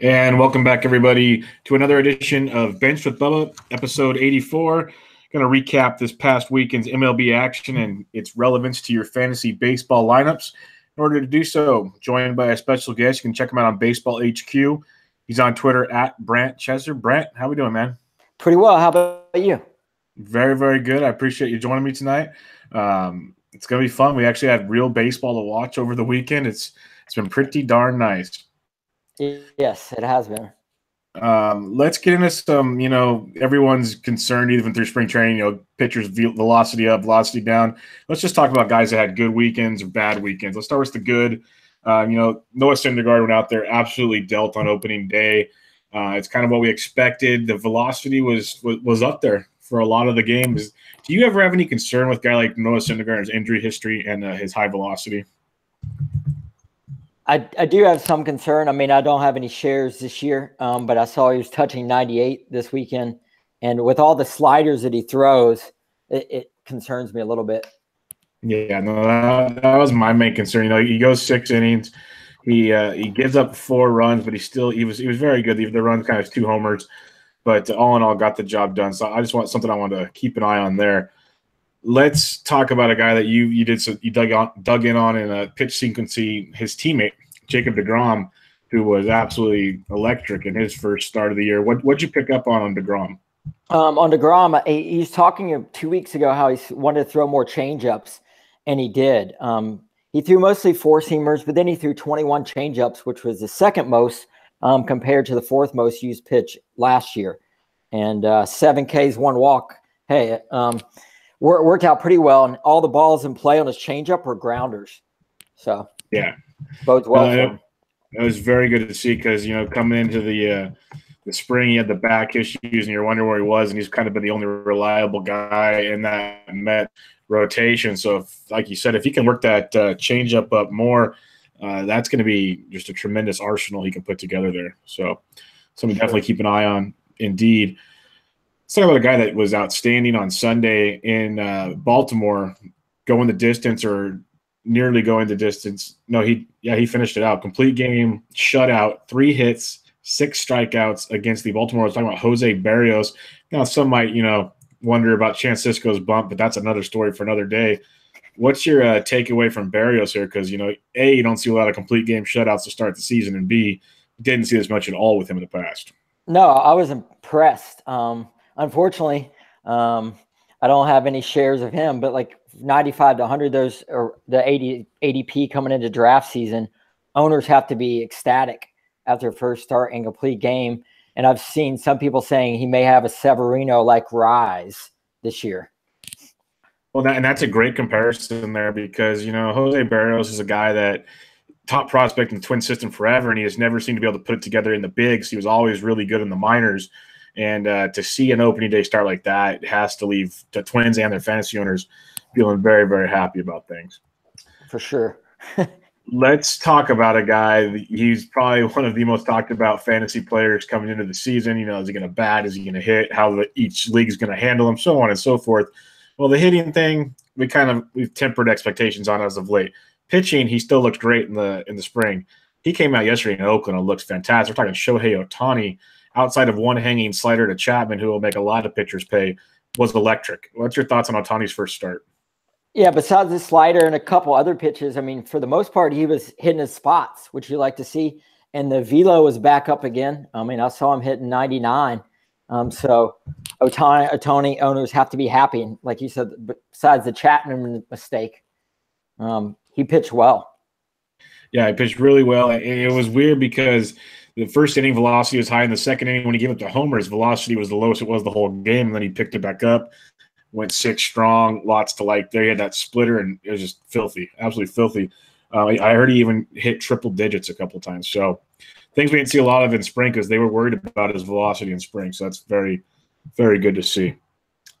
And welcome back, everybody, to another edition of Bench with Bubba, episode 84. Going to recap this past weekend's MLB action and its relevance to your fantasy baseball lineups. In order to do so, joined by a special guest, you can check him out on Baseball HQ. He's on Twitter at Brant Chesser. Brant, how we doing, man? Pretty well. How about you? Very, very good. I appreciate you joining me tonight. It's going to be fun. We actually had real baseball to watch over the weekend. It's been pretty darn nice. Yes, it has been. Let's get into some, everyone's concerned even through spring training, pitchers velocity up, velocity down. Let's just talk about guys that had good weekends or bad weekends. Let's start with the good. Noah Syndergaard went out there, absolutely dealt on opening day. It's kind of what we expected. The velocity was up there for a lot of the games. Do you ever have any concern with a guy like Noah Syndergaard's injury history and his high velocity? I do have some concern. I mean, I don't have any shares this year, but I saw he was touching 98 this weekend. And with all the sliders that he throws, it concerns me a little bit. Yeah, no, that was my main concern. He goes 6 innings. He gives up 4 runs, but he was very good. The run kind of 2 homers, but all in all, got the job done. So I just want something I wanted to keep an eye on there. Let's talk about a guy that you dug in on in a pitch sequence. His teammate Jacob Degrom, who was absolutely electric in his first start of the year. What'd you pick up on Degrom? On Degrom, he was talking 2 weeks ago how he wanted to throw more changeups, and he did. He threw mostly 4-seamers, but then he threw 21 changeups, which was the second most compared to the 4th most used pitch last year, and 7 Ks, 1 walk. Hey. Worked out pretty well, and all the balls in play on his changeup were grounders. So yeah, bodes well for him. It was very good to see because coming into the spring, he had the back issues, and you're wondering where he was, and he's kind of been the only reliable guy in that Met rotation. So, like you said, if he can work that changeup up more, that's going to be just a tremendous arsenal he can put together there. So, something to definitely keep an eye on. Indeed. Let's talk about a guy that was outstanding on Sunday in Baltimore, going the distance or nearly going the distance. No, he finished it out. Complete game, shutout, 3 hits, 6 strikeouts against the Baltimore. I was talking about Jose Barrios. Now, some might, wonder about Chance Sisco's bump, but that's another story for another day. What's your takeaway from Barrios here? Because, A, you don't see a lot of complete game shutouts to start the season, and B, didn't see as much at all with him in the past. No, I was impressed. Unfortunately, I don't have any shares of him, but like 95 to 100, those are the 80 ADP coming into draft season. Owners have to be ecstatic after first start and complete game. And I've seen some people saying he may have a Severino-like rise this year. Well, that's a great comparison there because, Jose Barrios is a guy that top prospect in the Twin system forever, and he has never seemed to be able to put it together in the bigs. He was always really good in the minors. And to see an opening day start like that, it has to leave the Twins and their fantasy owners feeling very, very happy about things. For sure. Let's talk about a guy. He's probably one of the most talked about fantasy players coming into the season. Is he going to bat? Is he going to hit? How each league is going to handle him, so on and so forth. Well, the hitting thing, we've tempered expectations on as of late. Pitching, he still looks great in the spring. He came out yesterday in Oakland and looks fantastic. We're talking Shohei Ohtani. Outside of one hanging slider to Chapman, who will make a lot of pitchers pay, was electric. What's your thoughts on Ohtani's first start? Yeah, besides the slider and a couple other pitches, I mean, for the most part, he was hitting his spots, which you like to see. And the velo was back up again. I mean, I saw him hitting 99. So Ohtani owners have to be happy. And like you said, besides the Chapman mistake, he pitched well. Yeah, he pitched really well. And it was weird because the first inning velocity was high. In the second inning, when he gave up to homers, velocity was the lowest it was the whole game. And then he picked it back up, went 6 strong, lots to like there. He had that splitter, and it was just filthy, absolutely filthy. I heard he even hit triple digits a couple of times. So things we didn't see a lot of in spring because they were worried about his velocity in spring. So that's very, very good to see.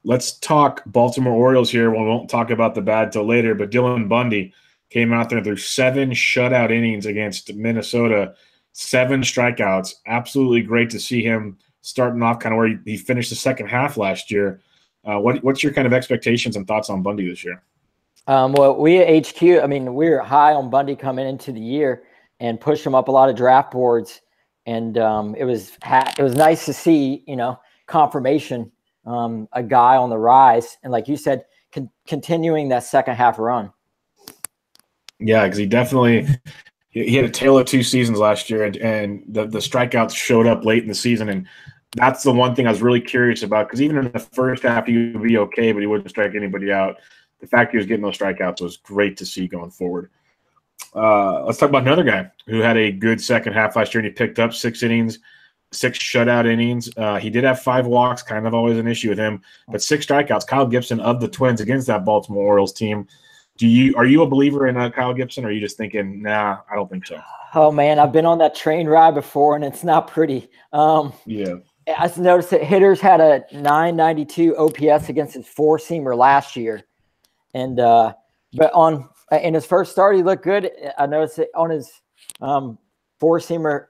Let's talk Baltimore Orioles here. We won't talk about the bad till later, but Dylan Bundy came out there and threw 7 shutout innings against Minnesota, 7 strikeouts. Absolutely great to see him starting off kind of where he finished the second half last year. What's your kind of expectations and thoughts on Bundy this year? Well, we at HQ, I mean, we're high on Bundy coming into the year and pushed him up a lot of draft boards. And it was nice to see, confirmation, a guy on the rise. And like you said, continuing that second half run. Yeah, because he had a tale of two seasons last year, and the strikeouts showed up late in the season. And that's the one thing I was really curious about, because even in the first half, he would be okay, but he wouldn't strike anybody out. The fact he was getting those strikeouts was great to see going forward. Let's talk about another guy who had a good second half last year, and he picked up 6 innings, 6 shutout innings. He did have 5 walks, kind of always an issue with him, but 6 strikeouts. Kyle Gibson of the Twins against that Baltimore Orioles team. Are you a believer in Kyle Gibson, or are you just thinking, nah, I don't think so? Oh man, I've been on that train ride before, and it's not pretty. Yeah, I noticed that hitters had a 992 OPS against his 4-seamer last year, and but in his first start he looked good. I noticed that on his 4-seamer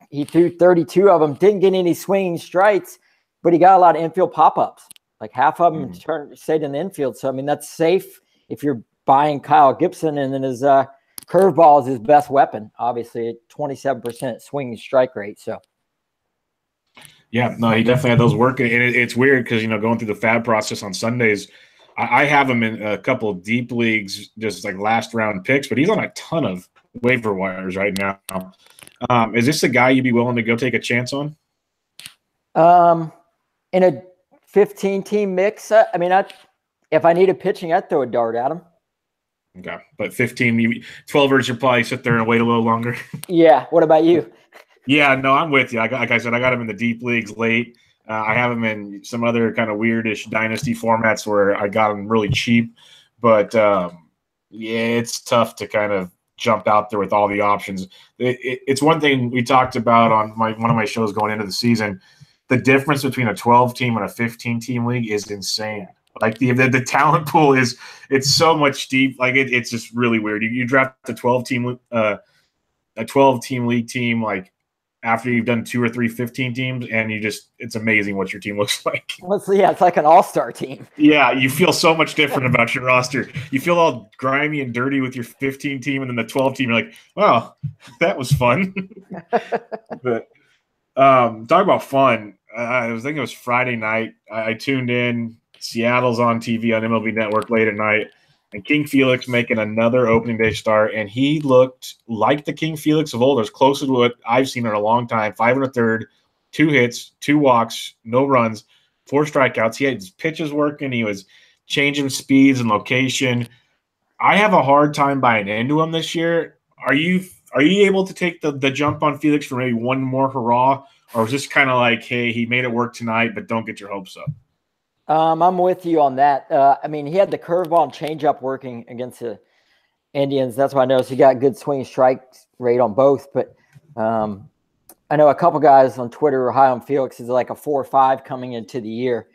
he threw 32 of them, didn't get any swinging strikes, but he got a lot of infield pop-ups. Like half of them stayed in the infield. So I mean that's safe if you're buying Kyle Gibson, and then his curveball is his best weapon, obviously at 27% swinging strike rate. So, yeah, no, he definitely had those working. And it's weird because, going through the FAB process on Sundays, I have him in a couple of deep leagues, just like last round picks, but he's on a ton of waiver wires right now. Is this a guy you'd be willing to go take a chance on? In a 15-team mix, if I needed pitching, I'd throw a dart at him. Okay, but 12ers, you'll probably sit there and wait a little longer. Yeah. What about you? Yeah, no, I'm with you. Like I said, I got him in the deep leagues late. I have him in some other kind of weirdish dynasty formats where I got him really cheap. But, it's tough to kind of jump out there with all the options. It's one thing we talked about on one of my shows going into the season. The difference between a 12-team and a 15-team league is insane. Like the talent pool it's so much deep. Like it's just really weird. You draft a 12-team league team like after you've done 2 or 3 15 teams, and it's amazing what your team looks like. It's like an all-star team. Yeah, you feel so much different about your roster. You feel all grimy and dirty with your 15 team, and then the 12 team, you're like, wow, that was fun. But talk about fun. I was thinking it was Friday night. I tuned in. Seattle's on TV on MLB Network late at night, and King Felix making another opening day start, and he looked like the King Felix of old, as close to what I've seen in a long time. 5 1/3, 2 hits, 2 walks, no runs, 4 strikeouts. He had his pitches working. He was changing speeds and location. I have a hard time buying into him this year. Are you able to take the jump on Felix for maybe one more hurrah, or is this kind of like, hey, he made it work tonight, but don't get your hopes up? I'm with you on that. He had the curveball and changeup working against the Indians. That's why I noticed he got good swing strike rate on both. But I know a couple guys on Twitter are high on Felix. He's like a 4 or 5 coming into the year.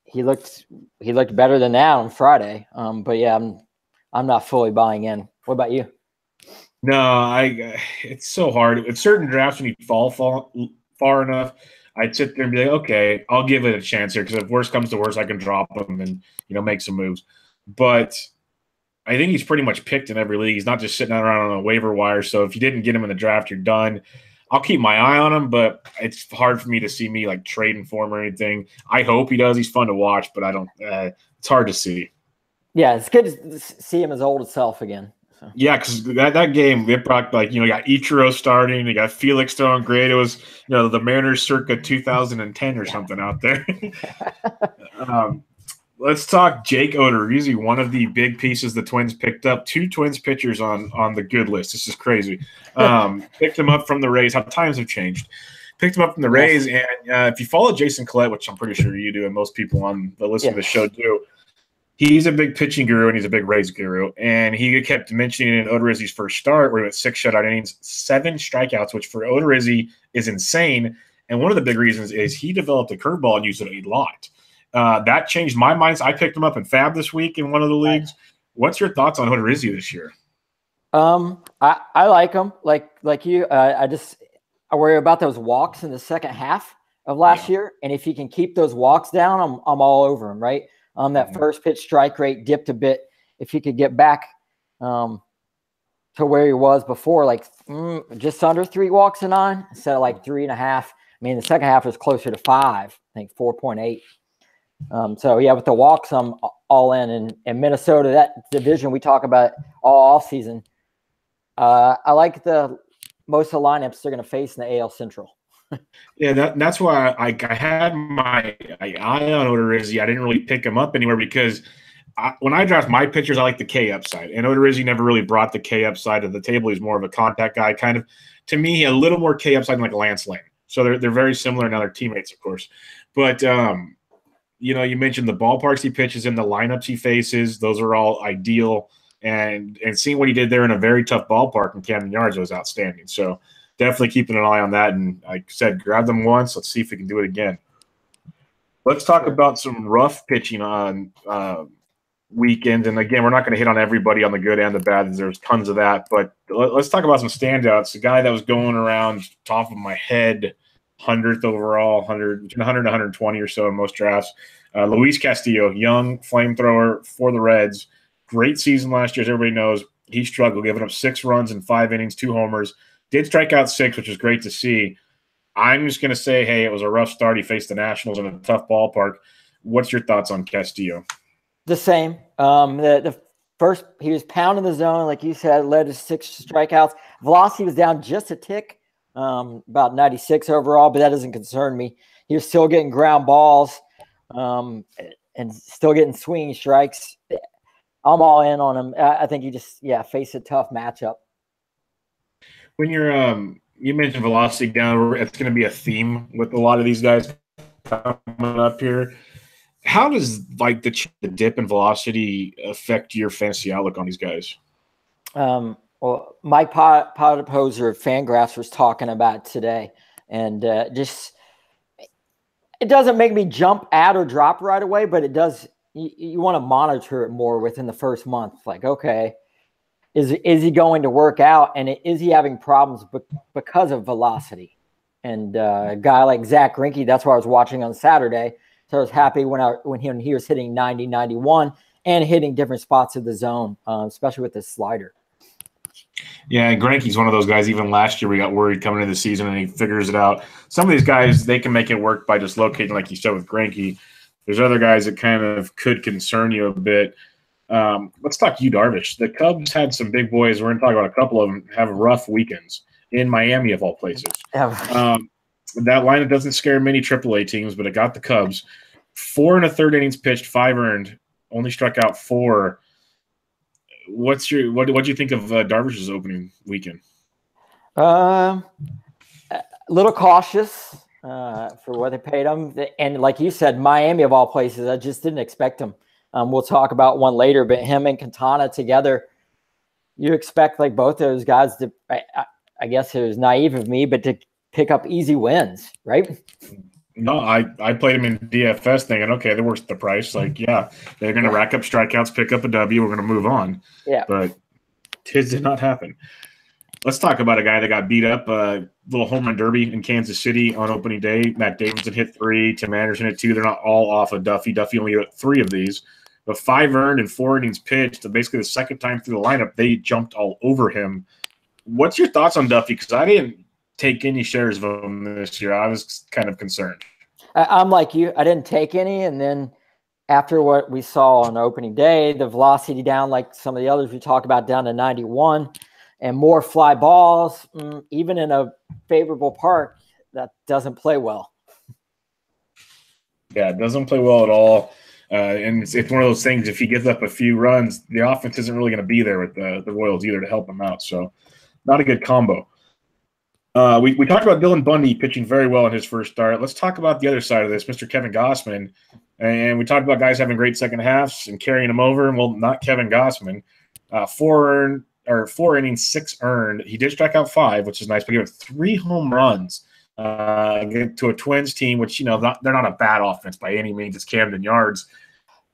He looked better than that on Friday. But yeah, I'm not fully buying in. What about you? No, it's so hard. At certain drafts, when you fall far enough, I'd sit there and be like, okay, I'll give it a chance here, because if worst comes to worst, I can drop him and make some moves. But I think he's pretty much picked in every league. He's not just sitting around on a waiver wire. So if you didn't get him in the draft, you're done. I'll keep my eye on him, but it's hard for me to see me like trading for him or anything. I hope he does. He's fun to watch, but I don't. It's hard to see. Yeah, it's good to see him his old self again. So. Yeah, because that game, it brought you got Ichiro starting, you got Felix throwing great. It was the Mariners circa 2010 or something out there. Let's talk Jake Odorizzi, one of the big pieces the Twins picked up. 2 Twins pitchers on the good list. This is crazy. Picked him up from the Rays. How times have changed. Picked him up from the Rays, and if you follow Jason Collette, which I'm pretty sure you do, and most people on the listen to the show do. He's a big pitching guru, and he's a big Rays guru. And he kept mentioning in Odorizzi's first start, where he went 6 shutout innings, 7 strikeouts, which for Odorizzi is insane. And one of the big reasons is he developed a curveball and used it a lot. That changed my mind. I picked him up in FAB this week in one of the leagues. What's your thoughts on Odorizzi this year? I like him. Like you, I worry about those walks in the second half of last year. And if he can keep those walks down, I'm all over him, right? That first pitch strike rate dipped a bit. If he could get back to to where he was before, like just under 3 walks a 9 instead of like 3.5. I mean, the second half was closer to 5, I think 4.8. So yeah, with the walks, I'm all in. And Minnesota, that division we talk about all off season. I like most of the lineups they're going to face in the AL Central. Yeah, that's why I had my eye on Odorizzi. I didn't really pick him up anywhere because when I draft my pitchers, I like the K upside. And Odorizzi never really brought the K upside to the table. He's more of a contact guy, kind of. To me, a little more K upside than like Lance Lane. So they're very similar, now they're teammates, of course. But you know, you mentioned the ballparks he pitches in, the lineups he faces; those are all ideal. And seeing what he did there in a very tough ballpark in Camden Yards was outstanding. So definitely keeping an eye on that. And like I said, grab them once. Let's see if we can do it again. Let's talk about some rough pitching on weekend. And again, we're not going to hit on everybody on the good and the bad. There's tons of that. But let's talk about some standouts. The guy that was going around top of my head, 100th overall, 100 to 120 or so in most drafts. Luis Castillo, young flamethrower for the Reds. Great season last year, as everybody knows. He struggled, giving up 6 runs in 5 innings, 2 homers. Did strike out 6, which was great to see. I'm just going to say, hey, it was a rough start. He faced the Nationals in a tough ballpark. What's your thoughts on Castillo? The same. The first, he was pounding the zone, like you said, led to 6 strikeouts. Velocity was down just a tick, about 96 overall, but that doesn't concern me. He was still getting ground balls and still getting swinging strikes. I'm all in on him. I think you just, face a tough matchup. When you're, you mentioned velocity down, it's going to be a theme with a lot of these guys coming up here. How does like the dip in velocity affect your fantasy outlook on these guys? Well, Mike Potter-Poser of Fangraphs was talking about today, and just it doesn't make me jump at or drop right away, but it does. You want to monitor it more within the first month. Like, okay, is he going to work out, and is he having problems because of velocity? And a guy like Zach Greinke, that's what I was watching on Saturday. So I was happy when he was hitting 90, 91 and hitting different spots of the zone, especially with his slider. Yeah, and Greinke's one of those guys. Even last year, we got worried coming into the season, and he figures it out. Some of these guys, they can make it work by just locating, like you said with Greinke. There's other guys that kind of could concern you a bit. Let's talk Yu Darvish. The Cubs had some big boys. We're going to talk about a couple of them have rough weekends in Miami, of all places. That lineup doesn't scare many AAA teams, but it got the Cubs. 4 1/3 innings pitched, 5 earned, only struck out 4. What do you think of Darvish's opening weekend? A little cautious for what they paid him, and like you said, Miami of all places. I just didn't expect him. We'll talk about one later, but him and Quintana together, you expect like both those guys to. I guess it was naive of me, but to pick up easy wins, right? No, I played him in DFS thinking, okay, they're worth the price. Like, yeah, they're going to rack up strikeouts, pick up a W. We're going to move on. Yeah. But it did not happen. Let's talk about a guy that got beat up, a little home run derby in Kansas City on opening day. Matt Davidson hit 3, Tim Anderson hit 2. They're not all off of Duffy. Duffy only hit 3 of these. But 5 earned and 4 innings pitched. Basically, the second time through the lineup, they jumped all over him. What's your thoughts on Duffy? Because I didn't take any shares of him this year. I was kind of concerned. I'm like you. I didn't take any. And then after what we saw on opening day, the velocity down like some of the others we talked about down to 91 and more fly balls, even in a favorable park, that doesn't play well. Yeah, it doesn't play well at all. And it's one of those things, if he gives up a few runs, the offense isn't really going to be there with the Royals either to help him out. So not a good combo. We talked about Dylan Bundy pitching very well in his first start. Let's talk about the other side of this, Mr. Kevin Gausman. And we talked about guys having great second halves and carrying them over. Well, not Kevin Gausman. 4 innings, 6 earned. He did strike out 5, which is nice, but he had 3 home runs to a Twins team, which, they're not a bad offense by any means. It's Camden Yards.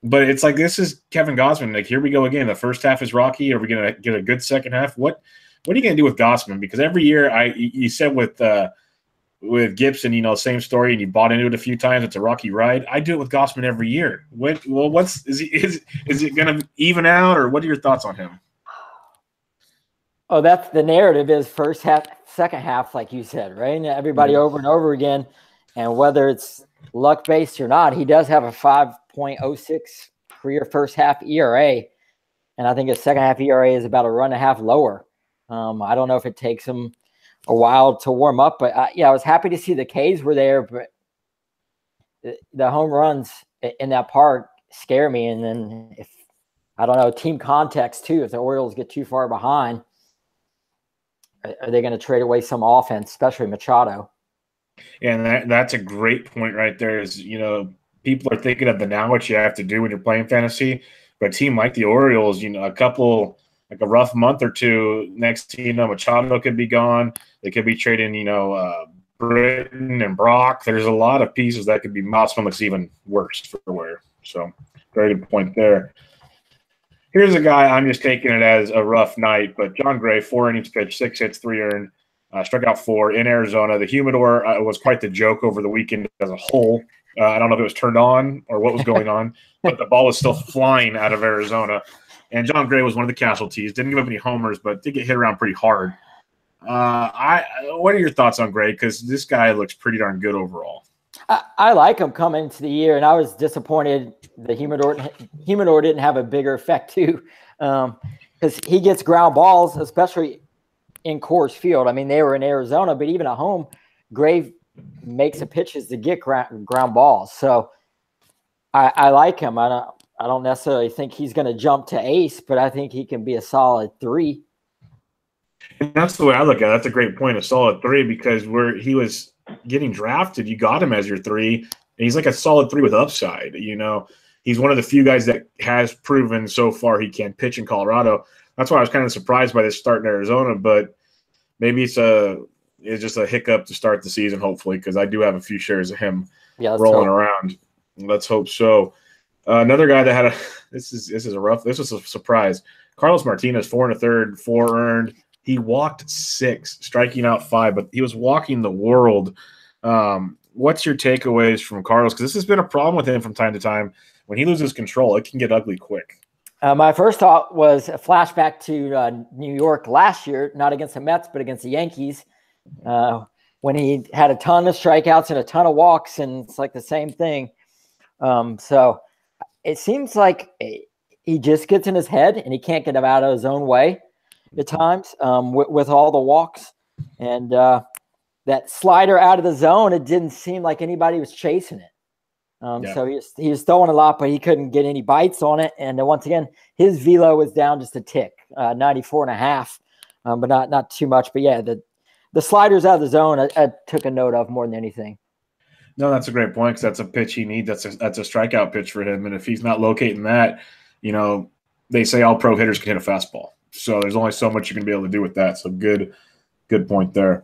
But it's like, this is Kevin Gausman. Like, here we go again. The first half is rocky. Are we going to get a good second half? What are you going to do with Gausman? Because every year, you said with Gibson, same story, and you bought into it a few times. It's a rocky ride. I do it with Gausman every year. Is it going to even out, or what are your thoughts on him? Oh, that's the narrative is first half, second half, like you said, right? And everybody over and over again. And whether it's luck based or not, he does have a 5.06 career first half ERA. And I think his second half ERA is about a run and a half lower. I don't know if it takes him a while to warm up, but I was happy to see the K's were there, but the home runs in that park scare me. And then if, I don't know, team context too, if the Orioles get too far behind, are they going to trade away some offense, especially Machado? And that's a great point right there is, people are thinking of the now what you have to do when you're playing fantasy. But a team like the Orioles, a rough month or two, next thing you know, Machado could be gone. They could be trading, Britton and Brock. There's a lot of pieces that could be Gausman looks even worse for wear. So very good point there. Here's a guy I'm just taking it as a rough night, but John Gray, 4 innings pitched, 6 hits, 3 earned, struck out 4 in Arizona. The humidor was quite the joke over the weekend as a whole. I don't know if it was turned on or what was going on, but the ball was still flying out of Arizona. And John Gray was one of the casualties. Didn't give up any homers, but did get hit around pretty hard. What are your thoughts on Gray? Because this guy looks pretty darn good overall. I like him coming into the year, and I was disappointed the humidor didn't have a bigger effect too, because he gets ground balls, especially in Coors Field. I mean, they were in Arizona, but even at home, Gray makes the pitches to get ground balls. So I like him. I don't necessarily think he's going to jump to ace, but I think he can be a solid 3. And that's the way I look at it. That's a great point, a solid 3, because where he was getting drafted, you got him as your 3, and he's like a solid 3 with upside. He's one of the few guys that has proven so far he can pitch in Colorado. That's why I was kind of surprised by this start in Arizona, but maybe it's just a hiccup to start the season, hopefully, because I do have a few shares of him rolling around. Let's hope so. Another guy that had this was a surprise. Carlos Martinez, 4 1/3, 4 earned. He walked 6, striking out 5, but he was walking the world. What's your takeaways from Carlos? Because this has been a problem with him from time to time. When he loses control, it can get ugly quick. My first thought was a flashback to New York last year, not against the Mets, but against the Yankees, when he had a ton of strikeouts and a ton of walks, and it's like the same thing. So it seems like he just gets in his head, and he can't get him out of his own way at times with all the walks. And that slider out of the zone, it didn't seem like anybody was chasing it. So he was throwing a lot, but he couldn't get any bites on it. And once again, his velo was down just a tick, 94.5, but not too much. But yeah, the sliders out of the zone, I took a note of more than anything. No, that's a great point, because that's a pitch he needs. That's a strikeout pitch for him. And if he's not locating that, they say all pro hitters can hit a fastball. So there's only so much you can be able to do with that. So good point there.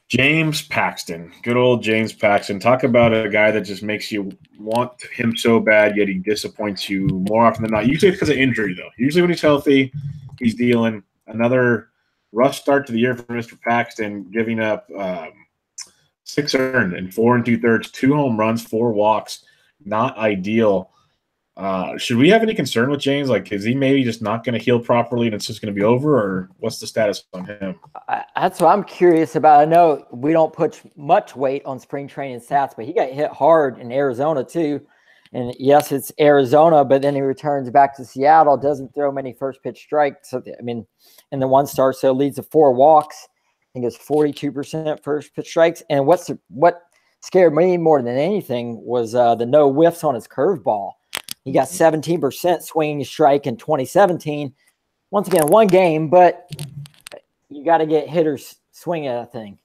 James Paxton, good old James Paxton. Talk about a guy that just makes you want him so bad, yet he disappoints you more often than not. Usually it's because of injury, though. Usually when he's healthy, he's dealing. Another rough start to the year for Mr. Paxton, giving up 6 earned and 4 2/3, 2 home runs, 4 walks. Not ideal. Should we have any concern with James? Like, is he maybe just not going to heal properly and it's just going to be over, or what's the status on him? That's what I'm curious about. I know we don't put much weight on spring training stats, but he got hit hard in Arizona too. And yes, it's Arizona, but then he returns back to Seattle, doesn't throw many first pitch strikes. So, I mean, in the 1 start, so leads to 4 walks. I think it's 42% first pitch strikes. And what scared me more than anything was the no whiffs on his curveball. He got 17% swinging strike in 2017. Once again, 1 game, but you got to get hitters swinging at that thing.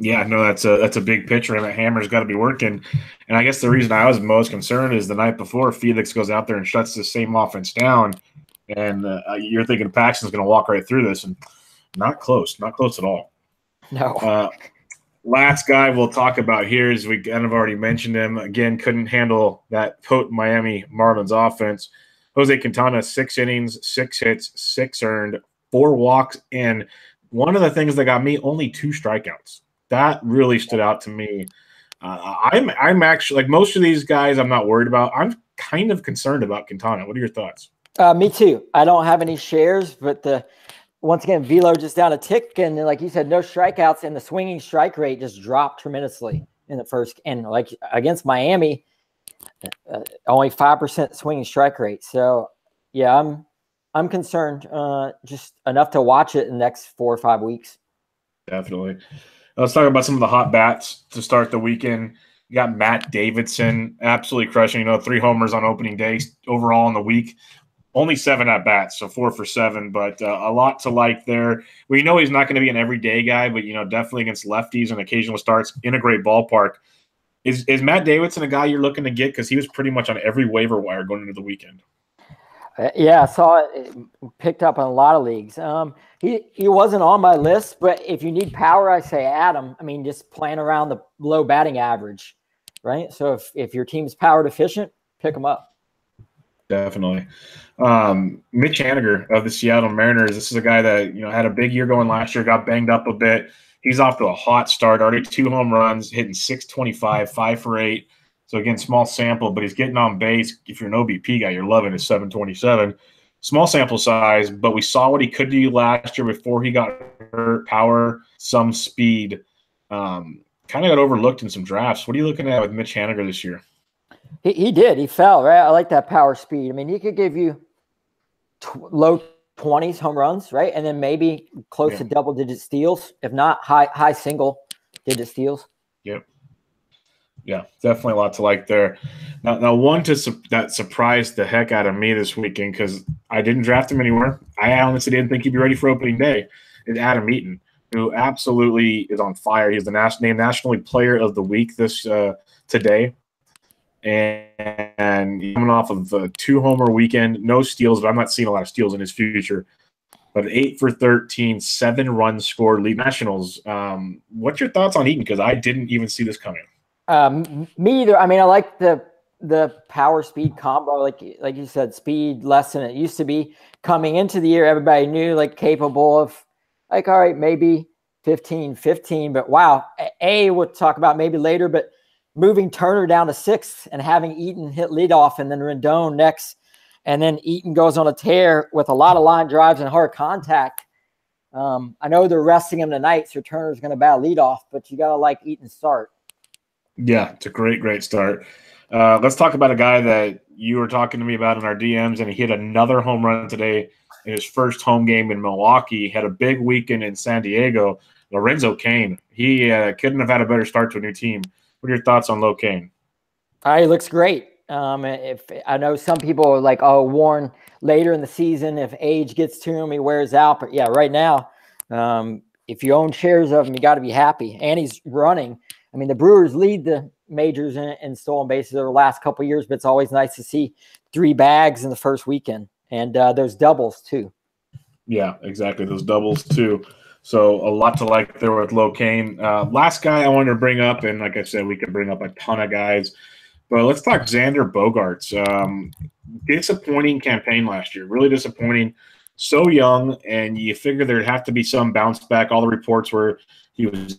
Yeah, no, that's a big pitcher, and that hammer's got to be working. And I guess the reason I was most concerned is the night before, Felix goes out there and shuts the same offense down, and you're thinking Paxton's going to walk right through this, and not close at all. No. Last guy we'll talk about here is, we kind of already mentioned him. Again, couldn't handle that potent Miami Marlins offense. Jose Quintana, 6 innings, 6 hits, 6 earned, 4 walks, and one of the things that got me, only 2 strikeouts. That really stood out to me. I'm actually, like most of these guys, I'm not worried about. I'm kind of concerned about Quintana. What are your thoughts? Me too. I don't have any shares, but once again, velo just down a tick, and like you said, no strikeouts, and the swinging strike rate just dropped tremendously in the first. And like against Miami, only 5% swinging strike rate. So yeah, I'm concerned. Just enough to watch it in the next 4 or 5 weeks. Definitely. Let's talk about some of the hot bats to start the weekend. You got Matt Davidson absolutely crushing. 3 homers on opening day overall in the week. Only 7 at bats, so 4 for 7, but a lot to like there. We know he's not going to be an everyday guy, but definitely against lefties and occasional starts in a great ballpark. Is Matt Davidson a guy you're looking to get? Because he was pretty much on every waiver wire going into the weekend. Yeah, I saw it picked up in a lot of leagues. He wasn't on my list, but if you need power, I say add him. I mean, just playing around the low batting average, right? So if your team's power deficient, pick him up. Definitely. Mitch Haniger of the Seattle Mariners. This is a guy that had a big year going last year, got banged up a bit. He's off to a hot start, already 2 home runs, hitting .625, 5 for 8. So again, small sample, but he's getting on base. If you're an OBP guy, you're loving his .727. Small sample size, but we saw what he could do last year before he got hurt. Power, some speed. Kind of got overlooked in some drafts. What are you looking at with Mitch Haniger this year? He did. He fell, right? I like that power speed. I mean, he could give you low 20s home runs, right? And then maybe close to double-digit steals, if not high single-digit steals. Yep. Yeah, definitely a lot to like there. Now one that surprised the heck out of me this weekend because I didn't draft him anywhere. I honestly didn't think he'd be ready for opening day. Is Adam Eaton, who absolutely is on fire. He's the named National Player of the Week today. And coming off of a 2-homer weekend, no steals, but I'm not seeing a lot of steals in his future. But 8 for 13, 7 runs scored, lead Nationals. What's your thoughts on Eaton? Because I didn't even see this coming. Me either. I mean, I like the power speed combo, like you said, speed less than it used to be. Coming into the year, everybody knew capable of all right, maybe 15, but wow. We'll talk about maybe later, but moving Turner down to 6th and having Eaton hit leadoff and then Rendon next, and then Eaton goes on a tear with a lot of line drives and hard contact. I know they're resting him tonight, so Turner's going to bat leadoff, but you got to like Eaton's start. Yeah, it's a great start. Let's talk about a guy that you were talking to me about in our DMs, and he hit another home run today in his first home game in Milwaukee. Had a big weekend in San Diego. Lorenzo Cain. He couldn't have had a better start to a new team. What are your thoughts on Lo Cain? He looks great. If I know some people are like, warn later in the season if age gets to him, he wears out. But yeah, right now, if you own shares of him, you got to be happy. And he's running. I mean, the Brewers lead the majors in stolen bases over the last couple of years, but it's always nice to see 3 bags in the first weekend and those doubles too. Yeah, exactly. Those doubles too. So a lot to like there with Lo Cain. Last guy I wanted to bring up, and like I said, we could bring up a ton of guys, but let's talk Xander Bogaerts. Disappointing campaign last year, really disappointing. So young, and you figure there'd have to be some bounce back. All the reports were he was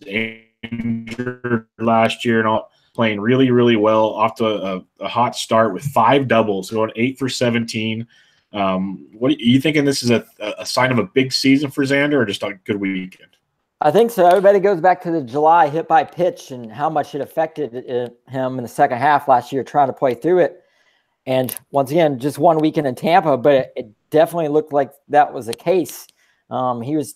injured last year and all, playing really, really well, off to a hot start with 5 doubles, going 8 for 17. What are you thinking? This is a sign of a big season for Xander, or just a good weekend? I think so. Everybody goes back to the July hit by pitch and how much it affected him in the second half last year, trying to play through it. And once again, just 1 weekend in Tampa, but it definitely looked like that was the case. He was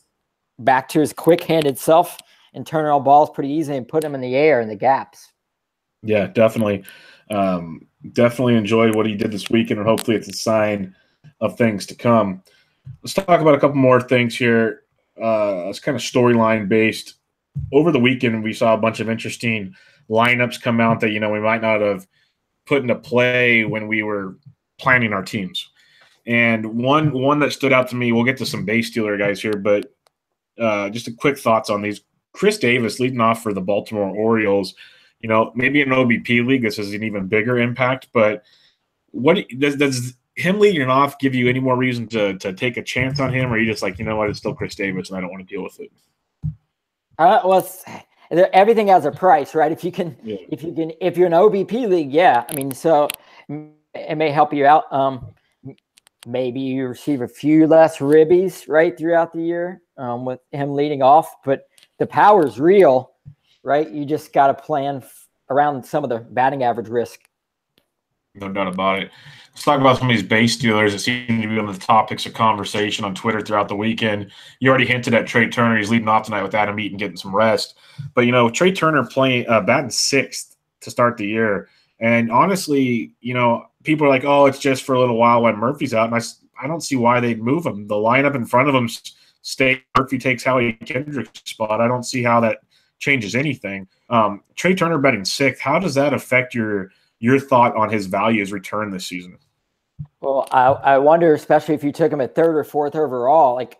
back to his quick-handed self and turning on balls pretty easy and put him in the air in the gaps. Yeah, definitely. Definitely enjoyed what he did this weekend, and hopefully it's a sign of things to come. Let's talk about a couple more things here. It's kind of storyline based. Over the weekend, we saw a bunch of interesting lineups come out that, we might not have put into play when we were planning our teams. And one that stood out to me, we'll get to some base stealer guys here, but just a quick thoughts on these. Chris Davis leading off for the Baltimore Orioles. Maybe in an OBP league, this is an even bigger impact, but what does him leading off give you any more reason to take a chance on him, or are you just like, it's still Chris Davis and I don't want to deal with it? Everything has a price, right? If you're an OBP league, yeah. I mean, so it may help you out. maybe you receive a few less ribbies right throughout the year with him leading off, but the power is real, right? You just got to plan around some of the batting average risk. No doubt about it. Let's talk about some of these base stealers that seem to be on the topics of conversation on Twitter throughout the weekend. You already hinted at Trey Turner. He's leading off tonight with Adam Eaton getting some rest. But, you know, Trey Turner playing batting sixth to start the year. And honestly, you know, people are like, oh, it's just for a little while when Murphy's out. And I don't see why they'd move him. The lineup in front of him stay. Murphy takes Howie Kendrick's spot. I don't see how that changes anything. Trey Turner batting sixth, how does that affect your thought on his value as return this season? Well, I wonder, especially if you took him at third or fourth overall, like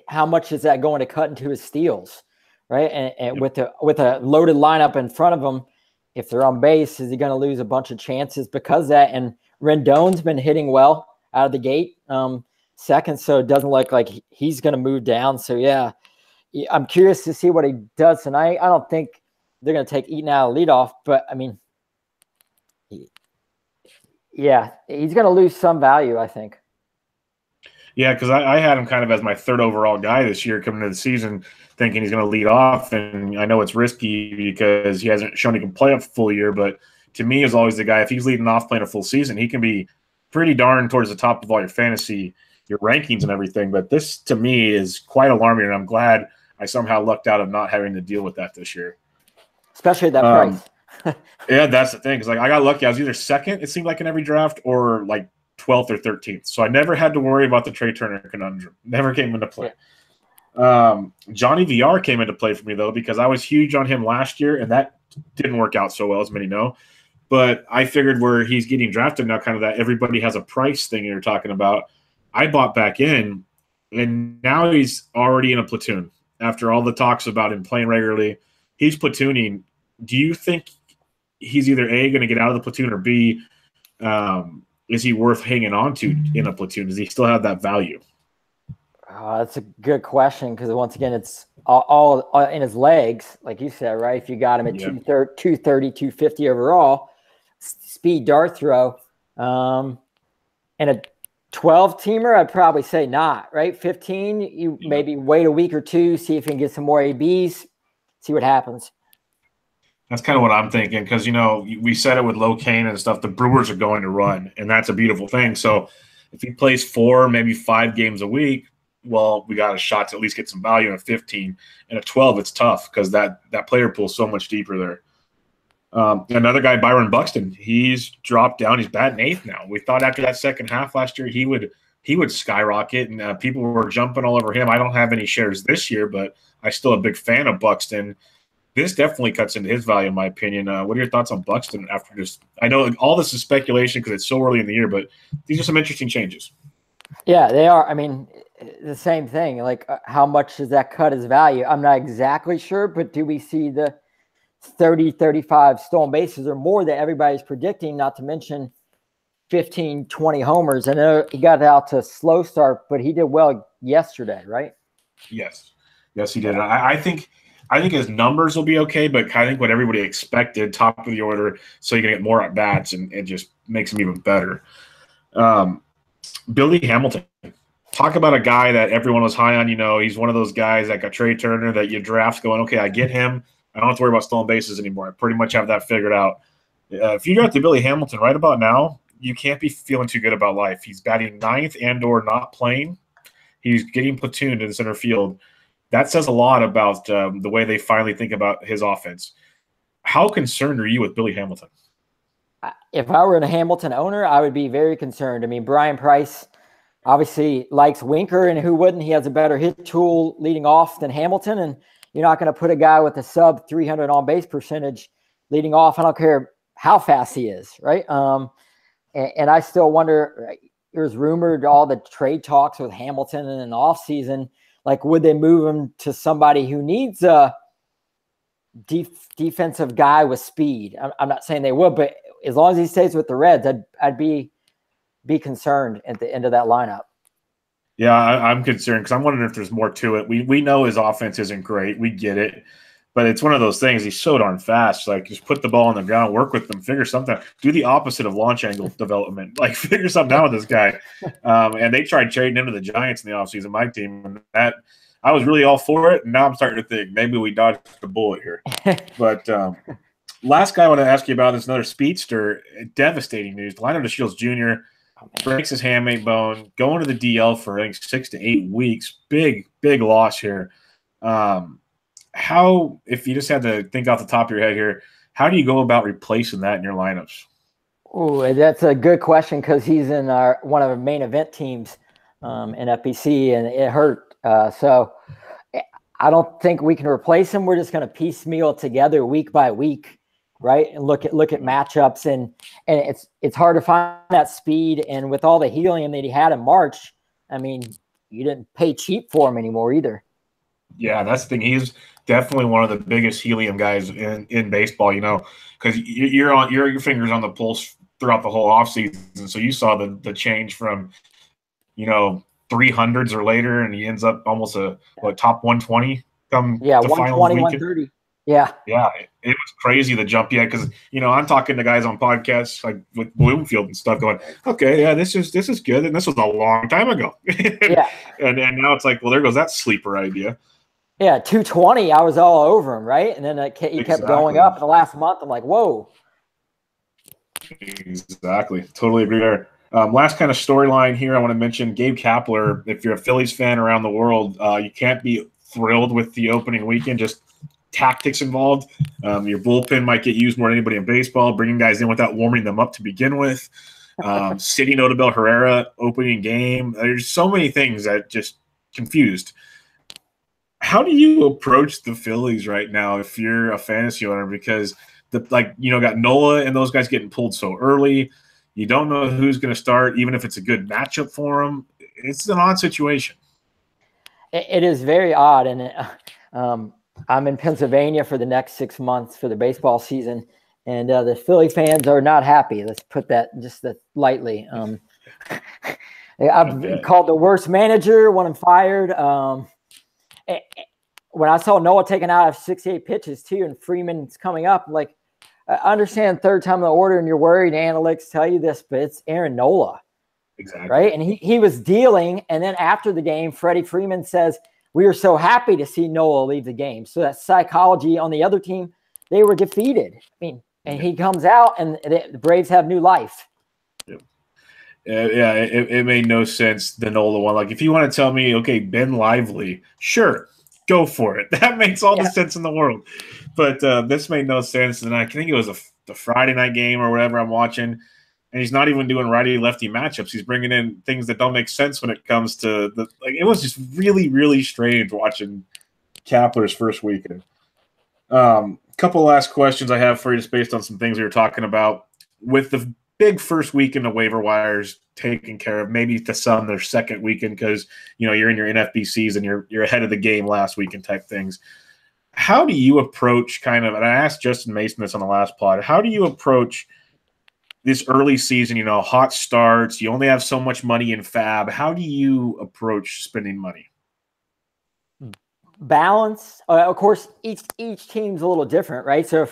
how much is that going to cut into his steals, right? And with a loaded lineup in front of him, if they're on base, is he going to lose a bunch of chances because of that? And Rendon's been hitting well out of the gate, second, so it doesn't look like he's going to move down. So yeah, I'm curious to see what he does tonight. I don't think they're going to take Eaton out of leadoff, but I mean, yeah, he's going to lose some value, I think. Yeah, because I had him kind of as my third overall guy this year coming into the season, thinking he's going to lead off. And I know it's risky because he hasn't shown he can play a full year. But to me, is always the guy, if he's leading off playing a full season, he can be pretty darn towards the top of all your fantasy, your rankings and everything. But this, to me, is quite alarming. And I'm glad I somehow lucked out of not having to deal with that this year. Especially at that price. Yeah, that's the thing. Because like I got lucky. I was either second, it seemed like, in every draft, or like 12th or 13th. So I never had to worry about the Trey Turner conundrum. Never came into play. Johnny VR came into play for me, though, because I was huge on him last year, and that didn't work out so well, as many know. But I figured where he's getting drafted now, kind of that everybody has a price thing you're talking about, I bought back in, and now he's already in a platoon. After all the talks about him playing regularly, he's platooning. Do you think he's either A, going to get out of the platoon, or B, is he worth hanging on to in a platoon? Does he still have that value? That's a good question because, once again, it's all in his legs, like you said, right? If you got him at 230, 250 overall, speed dart throw, and a 12-teamer, I'd probably say not, right? 15, you maybe wait a week or two, see if you can get some more ABs, see what happens. That's kind of what I'm thinking because, you know, we said it with Locaine and stuff. The Brewers are going to run, and that's a beautiful thing. So if he plays 4, maybe 5 games a week, well, we got a shot to at least get some value in a 15. And at 12, it's tough because that player pool is so much deeper there. Another guy, Byron Buxton, he's dropped down. He's batting 8th now. We thought after that second half last year he would skyrocket, and people were jumping all over him. I don't have any shares this year, but I'm still a big fan of Buxton. This definitely cuts into his value, in my opinion. What are your thoughts on Buxton after just – I know all this is speculation because it's so early in the year, but these are some interesting changes. Yeah, they are. I mean, the same thing. Like, how much does that cut his value? I'm not exactly sure, but do we see the 30, 35 stolen bases or more that everybody's predicting, not to mention 15, 20 homers? I know he got out to a slow start, but he did well yesterday, right? Yes. Yes, he did. I think his numbers will be okay, but I think what everybody expected, top of the order, so you're going to get more at-bats, and it just makes him even better. Billy Hamilton. Talk about a guy that everyone was high on. You know, he's one of those guys that got Trey Turner that you draft going, okay, I get him. I don't have to worry about stolen bases anymore. I pretty much have that figured out. If you got the Billy Hamilton right about now, you can't be feeling too good about life. He's batting 9th and or not playing. He's getting platooned in center field. That says a lot about the way they finally think about his offense. How concerned are you with Billy Hamilton? If I were a Hamilton owner, I would be very concerned. I mean, Brian Price obviously likes Winker, and who wouldn't? He has a better hit tool leading off than Hamilton, and you're not going to put a guy with a sub 300 on-base percentage leading off. I don't care how fast he is, right? And I still wonder, there's rumored all the trade talks with Hamilton in an offseason. Like, would they move him to somebody who needs a defensive guy with speed? I'm not saying they would, but as long as he stays with the Reds, I'd be concerned at the end of that lineup. Yeah, I'm concerned because I'm wondering if there's more to it. We know his offense isn't great. We get it. But it's one of those things. He's so darn fast. Like, just put the ball on the ground, work with them, figure something. Do the opposite of launch angle development. Like, figure something out with this guy. And they tried trading him to the Giants in the offseason, my team. And that I was really all for it. And now I'm starting to think maybe we dodged a bullet here. But last guy I want to ask you about is another speedster. Devastating news. Lionel Shields Jr. breaks his hamate bone, going to the DL for I think 6 to 8 weeks. Big loss here. How, if you just had to think off the top of your head here, how do you go about replacing that in your lineups? Oh, that's a good question because he's in one of our main event teams in FBC, and it hurt. So I don't think we can replace him. We're just going to piecemeal together week by week, right? And look at matchups, and it's hard to find that speed. And with all the helium that he had in March, I mean, you didn't pay cheap for him anymore either. Yeah, that's the thing. He's definitely one of the biggest helium guys in baseball, because your fingers on the pulse throughout the whole offseason. So you saw the change from, 300s or later, and he ends up almost top 120 come the 120, 130. Yeah. Yeah, it was crazy the jump. Yeah, because I'm talking to guys on podcasts like with Bloomfield and stuff, going, okay, yeah, this is good, and this was a long time ago. Yeah, and now it's like, well, there goes that sleeper idea. Yeah, 220, I was all over him, right? And then he kept going up. In the last month, I'm like, whoa. Exactly. Totally agree there. Last kind of storyline here I want to mention, Gabe Kapler. If you're a Phillies fan around the world, you can't be thrilled with the opening weekend, just tactics involved. Your bullpen might get used more than anybody in baseball, bringing guys in without warming them up to begin with. Sitting Odubel Herrera, opening game. There's so many things that just confused. How do you approach the Phillies right now if you're a fantasy owner? Because got Nola and those guys getting pulled so early. You don't know who's going to start, even if it's a good matchup for them. It's an odd situation. It is very odd, and I'm in Pennsylvania for the next 6 months for the baseball season, and the Philly fans are not happy. Let's put that just lightly. I've been called the worst manager when I'm fired. When I saw Noah taken out of 68 pitches too, and Freeman's coming up, I'm like, I understand third time in the order and you're worried, analytics tell you this, but it's Aaron Nola. Exactly. Right. And he was dealing. And then after the game, Freddie Freeman says, we were so happy to see Nola leave the game. So that psychology on the other team, they were defeated. I mean, and he comes out and the Braves have new life. Yeah, it made no sense, the Nola one. Like, if you want to tell me, okay, Ben Lively, sure, go for it. That makes all the sense in the world. But this made no sense. And I think it was the Friday night game or whatever I'm watching, and he's not even doing righty-lefty matchups. He's bringing in things that don't make sense when it comes to it was just really, really strange watching Kapler's first weekend. Couple last questions I have for you, just based on some things we were talking about. With the big first weekend of waiver wires taken care of, maybe to some their second weekend because you're in your NFBCs and you're ahead of the game last weekend type things. How do you approach and I asked Justin Mason this on the last pod, how do you approach this early season, hot starts, you only have so much money in fab. How do you approach spending money? Balance. Of course, each team's a little different, right? So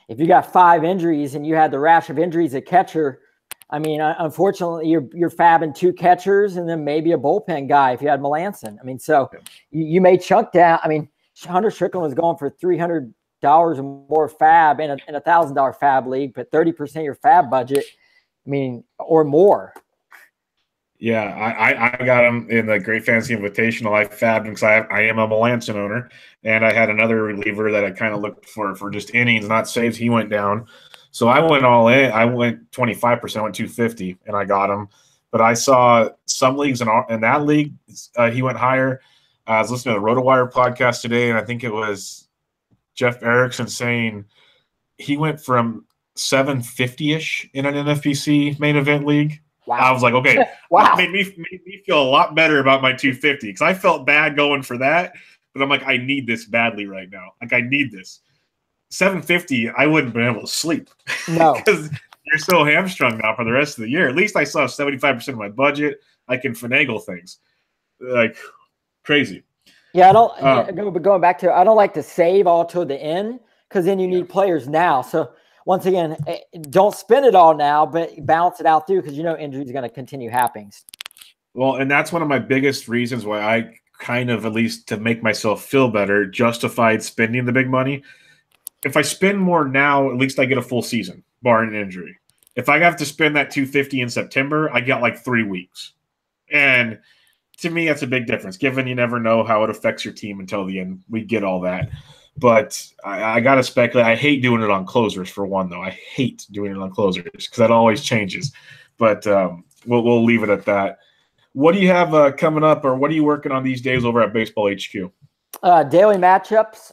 if you got 5 injuries and you had the rash of injuries at catcher, I mean, unfortunately, you're fabbing 2 catchers and then maybe a bullpen guy if you had Melanson. I mean, so you may chunk down. I mean, Hunter Strickland was going for $300 or more fab in a $1,000 fab league, but 30% of your fab budget, I mean, or more. Yeah, I got him in the Great Fantasy Invitational. I fabbed him because I am a Melanson owner, and I had another reliever that I kind of looked for just innings, not saves. He went down. So I went all in. I went 25%, I went 250, and I got him. But I saw some leagues in that league, he went higher. I was listening to the RotoWire podcast today, and I think it was Jeff Erickson saying he went from 750-ish in an NFBC main event league. Wow. I was like, okay, wow. That made me feel a lot better about my 250 because I felt bad going for that. But I'm like, I need this badly right now. Like, I need this. 750, I wouldn't have been able to sleep. No. Because you're so hamstrung now for the rest of the year. At least I saw 75% of my budget. I can finagle things. Like, crazy. Yeah, I don't. Going back to, I don't like to save all till the end because then you need players now. So once again, don't spend it all now, but balance it out through because injuries are going to continue happening. Well, and that's one of my biggest reasons why I kind of, at least to make myself feel better, justified spending the big money. If I spend more now, at least I get a full season, barring an injury. If I have to spend that $250 in September, I get like 3 weeks. And to me, that's a big difference, given you never know how it affects your team until the end. We get all that. But I got to speculate. I hate doing it on closers, for one, though. I hate doing it on closers because that always changes. But we'll leave it at that. What do you have coming up, or what are you working on these days over at Baseball HQ? Daily matchups,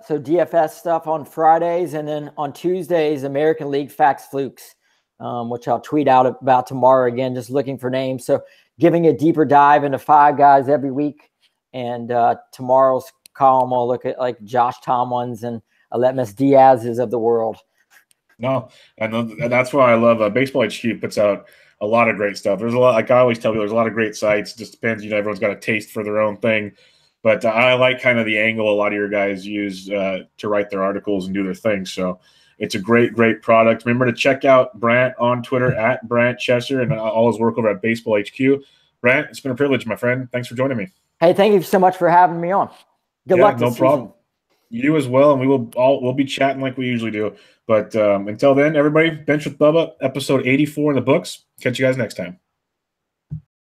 so DFS stuff on Fridays, and then on Tuesdays, American League Facts Flukes, which I'll tweet out about tomorrow again, just looking for names. So giving a deeper dive into 5 guys every week, and tomorrow's column will look at like Josh Tomlins and Aletmus Diaz's of the world. No, and that's why I love Baseball HQ puts out a lot of great stuff. There's a lot, like I always tell you, there's a lot of great sites. It just depends, everyone's got a taste for their own thing. But I like kind of the angle a lot of your guys use to write their articles and do their thing. So it's a great, great product. Remember to check out Brant on Twitter at Brant Chesser and all his work over at Baseball HQ. Brant, it's been a privilege, my friend. Thanks for joining me. Hey, thank you so much for having me on. Good luck this no problem. Season. You as well, and we'll be chatting like we usually do. But until then, everybody, Bench with Bubba, episode 84 in the books. Catch you guys next time.